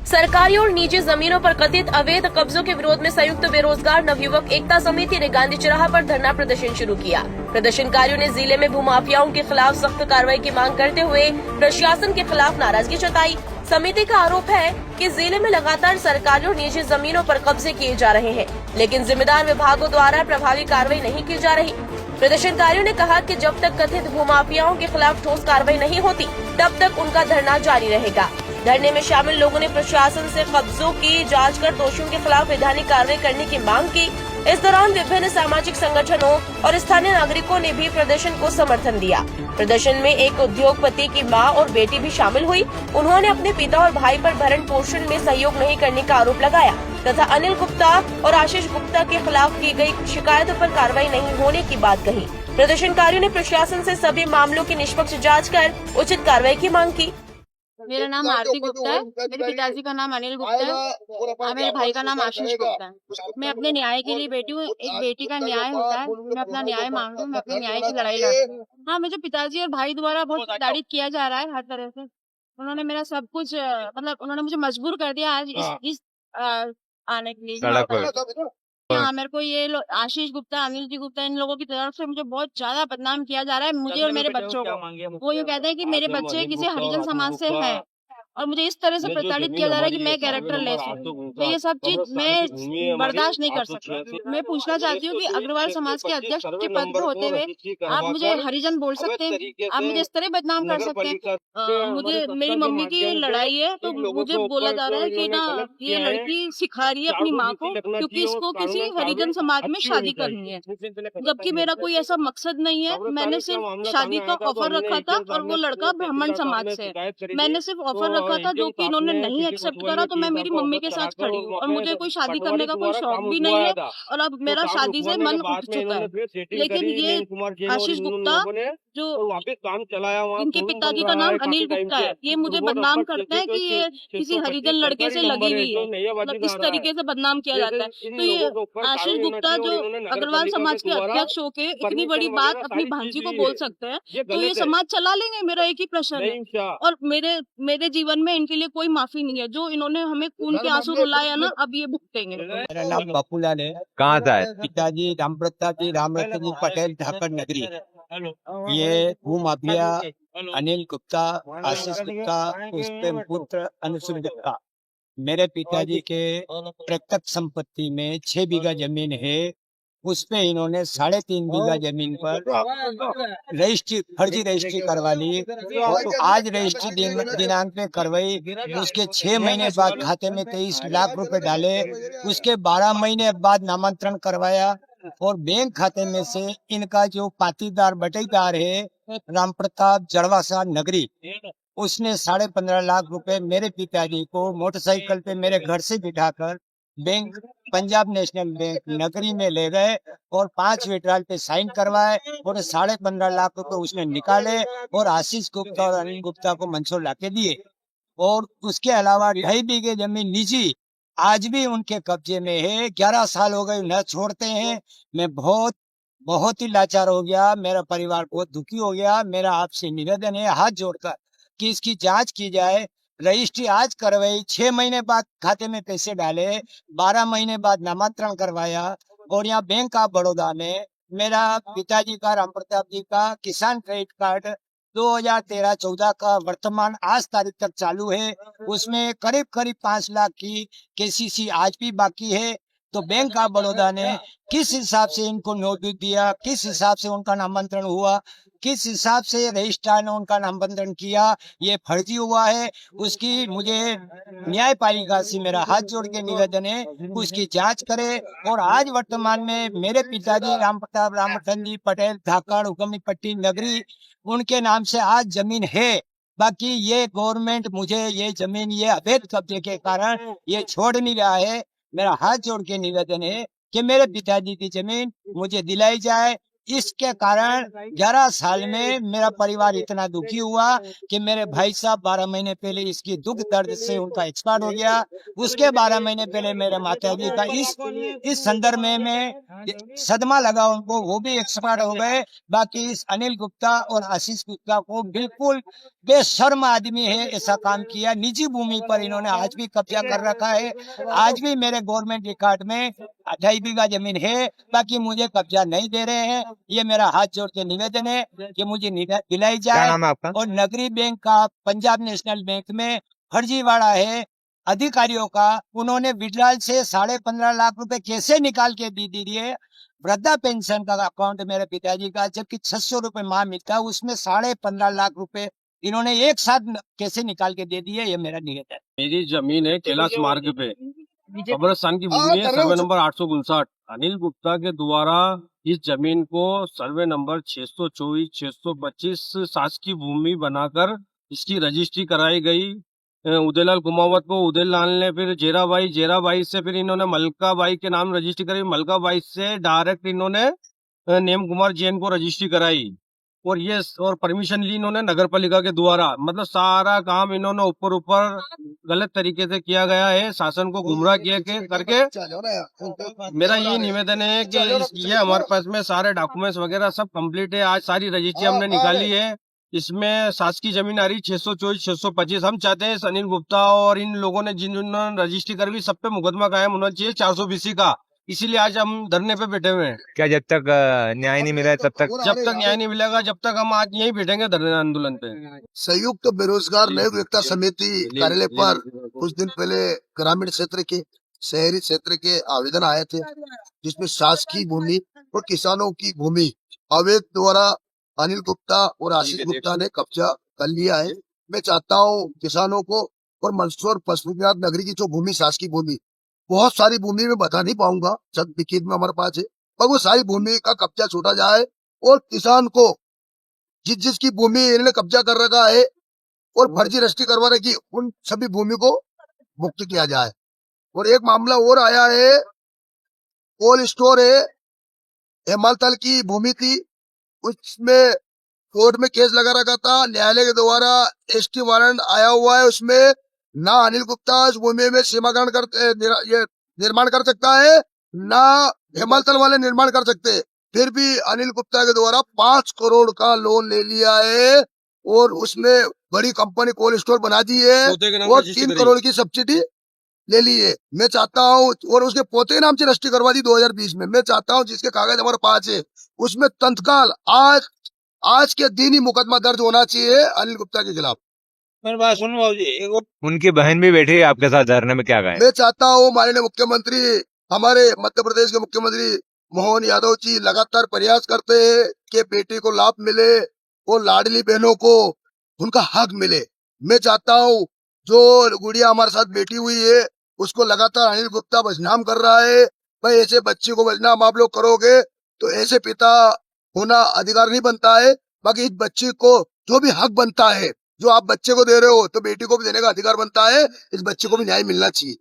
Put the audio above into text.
सरकारी और निजी जमीनों पर कथित अवैध कब्जों के विरोध में संयुक्त बेरोजगार नवयुवक एकता समिति ने गांधी चौराहा पर धरना प्रदर्शन शुरू किया। प्रदर्शनकारियों ने जिले में भूमाफियाओं के खिलाफ सख्त कार्रवाई की मांग करते हुए प्रशासन के खिलाफ नाराजगी जताई। समिति का आरोप है कि जिले में लगातार सरकारी और निजी जमीनों पर कब्जे किए जा रहे हैं, लेकिन जिम्मेदार विभागों द्वारा प्रभावी कार्रवाई नहीं की जा रही। प्रदर्शनकारियों ने कहा कि जब तक कथित भूमाफियाओं के खिलाफ ठोस कार्रवाई नहीं होती, तब तक उनका धरना जारी रहेगा। धरने में शामिल लोगों ने प्रशासन से कब्जों की जांच कर दोषियों के खिलाफ वैधानिक कार्रवाई करने की मांग की। इस दौरान विभिन्न सामाजिक संगठनों और स्थानीय नागरिकों ने भी प्रदर्शन को समर्थन दिया। प्रदर्शन में एक उद्योगपति की मां और बेटी भी शामिल हुई। उन्होंने अपने पिता और भाई पर भरण पोषण में सहयोग नहीं करने का आरोप लगाया तथा अनिल गुप्ता और आशीष गुप्ता के खिलाफ की गई शिकायतों पर कार्रवाई नहीं होने की बात कही। प्रदर्शनकारियों ने प्रशासन से सभी मामलों की निष्पक्ष जाँच कर उचित कार्रवाई की मांग की। मेरा नाम आरती गुप्ता है, मेरे पिताजी का नाम अनिल गुप्ता है और मेरे भाई का नाम आशीष गुप्ता है। मैं अपने न्याय के लिए बैठी हूँ। एक बेटी का न्याय होता है, मैं अपना न्याय मांग रही हूँ, मैं अपने न्याय की लड़ाई लड़ रही हूँ। हाँ, मुझे पिताजी और भाई द्वारा बहुत प्रताड़ित किया जा रहा है हर तरह से। उन्होंने मेरा सब कुछ मतलब उन्होंने मुझे मजबूर कर दिया आज इस आने के लिए। हाँ, मेरे को ये आशीष गुप्ता, अनिल जी गुप्ता, इन लोगों की तरफ से मुझे बहुत ज्यादा बदनाम किया जा रहा है, मुझे और मेरे बच्चों को। वो ये कहते हैं कि मेरे बच्चे किसी हरिजन समाज से हैं और मुझे इस तरह से प्रताड़ित किया जा रहा है कि मैं कैरेक्टर लेस हूँ। तो ये सब चीज मैं बर्दाश्त नहीं कर सकती। मैं पूछना चाहती हूँ कि अग्रवाल समाज के अध्यक्ष के पद पर होते हुए आप मुझे हरिजन बोल सकते हैं? आप मुझे इस तरह बदनाम कर सकते हैं? मुझे मेरी मम्मी की लड़ाई है तो मुझे बोला जा रहा है कि ना ये लड़की सिखा रही है अपनी माँ को क्योंकि इसको किसी हरिजन समाज में शादी करनी है, जबकि मेरा कोई ऐसा मकसद नहीं है। मैंने सिर्फ शादी का ऑफर रखा था और वो लड़का ब्राह्मण समाज से है। मैंने सिर्फ ऑफर रखा था जो कि इन्होंने नहीं एक्सेप्ट करा, तो मैं मेरी मम्मी के साथ खड़ी हूँ और मुझे कोई शादी करने का कोई शौक भी नहीं है और अब मेरा शादी से मन उठ चुका है। लेकिन ये आशीष गुप्ता जो इनके पिताजी का नाम अनिल गुप्ता है, ये मुझे बदनाम करते हैं कि ये किसी हरिजन लड़के से लगी हुई है, मतलब इस तरीके से बदनाम किया जाता है। तो ये आशीष गुप्ता जो अग्रवाल समाज के अध्यक्ष होके इतनी बड़ी बात अपनी भांजी को बोल सकते हैं, तो ये समाज चला लेंगे? मेरा एक ही प्रश्न है। और मेरे जीवन में इनके लिए कोई माफी नहीं है। जो इन्होंने हमें खून के आंसू रुलाया ना, अब ये भुगतेंगे। मेरा नाम बापूलाल है। कहाँ था? पिताजी रामप्रताप जी रामरतन जी पटेल धाकड़ नगरी। ये भूमाफिया अनिल गुप्ता, आशीष गुप्ता, उसके पुत्र अनुसूर गुप्ता, मेरे पिताजी के प्रत्यक्ष संपत्ति में 6 बीघा जमीन है। उसपे इन्होंने 3.5 बीघा जमीन पर फर्जी रजिस्ट्री करवा ली और तो आज रजिस्ट्री दिनांक पे करवाई। उसके 6 महीने बाद खाते में 23 लाख रुपए डाले। उसके 12 महीने बाद नामांतरण करवाया और बैंक खाते में से इनका जो पाटीदार बटेदार है रामप्रताप जड़वासा नगरी, उसने 15.5 लाख रुपए मेरे पिताजी को मोटरसाइकिल पे मेरे घर से बिठाकर बैंक पंजाब नेशनल बैंक नगरी में ले गए और 5 विड्रॉल पे साइन करवाए और 15.5 लाख रुपए उसने निकाले और आशीष गुप्ता और अनिल गुप्ता को मंसूर लाके दिए। और उसके अलावा 2.5 बीघे जमीन निजी आज भी उनके कब्जे में है। 11 साल हो गए, न छोड़ते हैं। मैं बहुत ही लाचार हो गया, मेरा परिवार बहुत दुखी हो गया। मेरा आपसे निवेदन है हाथ जोड़कर कि इसकी जांच की जाए। रजिस्ट्री आज करवाई, 6 महीने बाद खाते में पैसे डाले, 12 महीने बाद नामांतरण करवाया और यहाँ बैंक ऑफ बड़ौदा में मेरा पिताजी का रामप्रताप जी का किसान क्रेडिट कार्ड 2013-14 का वर्तमान आज तारीख तक चालू है। उसमें करीब 5 लाख की केसीसी आज भी बाकी है। तो बैंक ऑफ बड़ौदा ने किस हिसाब से इनको नोटिस दिया, किस हिसाब से उनका नामांतरण हुआ, किस हिसाब से रजिस्ट्रार ने उनका नामांतरण किया, ये फर्जी हुआ है। उसकी मुझे न्यायपालिका से मेरा हाथ जोड़ के निवेदन है, उसकी जांच करे। और आज वर्तमान में मेरे पिताजी रामप्रताप रामरतन जी पटेल धाकड़ हुक्मनी पट्टी नगरी, उनके नाम से आज जमीन है। बाकी ये गवर्नमेंट मुझे ये जमीन ये अवैध कब्जे के कारण ये छोड़ नहीं रहा है। मेरा हाथ जोड़ के निवेदन है कि मेरे पिताजी की जमीन मुझे दिलाई जाए। इसके कारण 11 साल में मेरा परिवार इतना दुखी हुआ कि मेरे भाई साहब 12 महीने पहले इसकी दुख दर्द से उनका एक्सपायर हो गया। उसके 12 महीने पहले मेरे माता जी का इस संदर्भ में सदमा लगा उनको, वो भी एक्सपायर हो गए। बाकी इस अनिल गुप्ता और आशीष गुप्ता को बिल्कुल बेशर्म आदमी है, ऐसा काम किया। निजी भूमि पर इन्होंने आज भी कब्जा कर रखा है। आज भी मेरे गवर्नमेंट रिकॉर्ड में 2.5 बीघा जमीन है, बाकी मुझे कब्जा नहीं दे रहे हैं। ये मेरा हाथ जोड़ के निवेदन है कि मुझे दिलाई क्या जाए। नाम है आपका? और नगरी बैंक का, पंजाब नेशनल बैंक में फर्जीवाड़ा है अधिकारियों का। उन्होंने विड्रॉल से 15.5 लाख रुपए कैसे निकाल के दी दिए। वृद्धा पेंशन का अकाउंट मेरे पिताजी का, जबकि 600 रुपए माह मिलता है, उसमें 15.5 लाख रुपए इन्होंने एक साथ कैसे निकाल के दे दिए, ये मेरा निवेदन है। मेरी जमीन है कैलाश मार्ग पे, कब्रिस्तान की भूमि है, सर्वे नंबर 859। अनिल गुप्ता के द्वारा इस जमीन को सर्वे नंबर 624, 625 शासकीय भूमि बनाकर इसकी रजिस्ट्री कराई गई। उदयलाल कुमावत को उदयलाल ने फिर जेराबाई से फिर इन्होंने मलकाबाई के नाम रजिस्ट्री कराई। मलकाबाई से डायरेक्ट इन्होंने नेम कुमार जैन को रजिस्ट्री कराई। और परमिशन ली इन्होंने नगर पालिका के द्वारा। मतलब सारा काम इन्होंने ऊपर गलत तरीके से किया गया है, शासन को गुमराह किया करके। मेरा ये निवेदन है कि ये हमारे पास में सारे डॉक्यूमेंट्स वगैरह सब कंप्लीट है। आज सारी रजिस्ट्री हमने निकाली है। इसमें शासकीय जमीन आ रही 624, 625। हम चाहते हैं अनिल गुप्ता और इन लोगों ने जिन्होंने रजिस्ट्री कर ली सब पे मुकदमा कायम होना चाहिए 420 का। इसीलिए आज हम धरने पे बैठे हुए हैं। क्या जब तक न्याय नहीं मिला है तब तक? जब तक न्याय नहीं मिलेगा जब तक हम आज यहीं बैठेंगे धरने आंदोलन पे। संयुक्त बेरोजगार नियोक्ता समिति कार्यालय पर कुछ दिन पहले ग्रामीण क्षेत्र के, शहरी क्षेत्र के आवेदन आए थे, जिसमें शासकीय भूमि और किसानों की भूमि अवैध द्वारा अनिल गुप्ता और आशीष गुप्ता ने कब्जा कर लिया है। मैं चाहता हूँ किसानों को और मंदसौर पशुपतिनाथ नगरी की जो भूमि, शासकीय भूमि, बहुत सारी भूमि में बता नहीं पाऊंगा, चंद लिखित में हमारे पास है, पर वो सारी भूमि का कब्जा छूटा जाए और किसान को जिसकी भूमि इन्होंने कब्जा कर रखा है और फर्जी रजिस्ट्री करवा रखी, उन सभी भूमि को मुक्त किया जाए। और एक मामला और आया है, कोल्ड स्टोर है, हेमालतल की भूमि थी, उसमें कोर्ट में केस लगा रखा था, न्यायालय के द्वारा एसटी वारंट आया हुआ है। उसमें ना अनिल गुप्ता उस भूमि में सीमाकरण ये निर्माण कर सकता है, ना हेमालतल वाले निर्माण कर सकते। फिर भी अनिल गुप्ता के द्वारा 5 करोड़ का लोन ले लिया है और उसमें बड़ी कंपनी कोल्ड स्टोर बना दी है और 3 करोड़ की सब्सिडी ले ली है। मैं चाहता हूँ, और उसके पोते के नाम से रजिस्ट्री करवा दी 2020 में। मैं चाहता हूँ जिसके कागज हमारे पास है उसमें तत्काल आज के दिन ही मुकदमा दर्ज होना चाहिए अनिल गुप्ता के खिलाफ। मेरी बात सुनो बाबूजी, उनकी बहन भी बैठी है आपके साथ धरने में, क्या कहें? मैं चाहता हूँ माननीय मुख्यमंत्री, हमारे मध्य प्रदेश के मुख्यमंत्री मोहन यादव जी लगातार प्रयास करते हैं कि बेटी को लाभ मिले और लाडली बहनों को उनका हक मिले। मैं चाहता हूँ जो गुड़िया हमारे साथ बैठी हुई है उसको लगातार अनिल गुप्ता बदनाम कर रहा है। भाई ऐसे बच्चे को बदनाम आप लोग करोगे तो ऐसे पिता होना अधिकार नहीं बनता है। बाकी इस बच्चे को जो भी हक बनता है, जो आप बच्चे को दे रहे हो, तो बेटी को भी देने का अधिकार बनता है। इस बच्चे को भी न्याय मिलना चाहिए।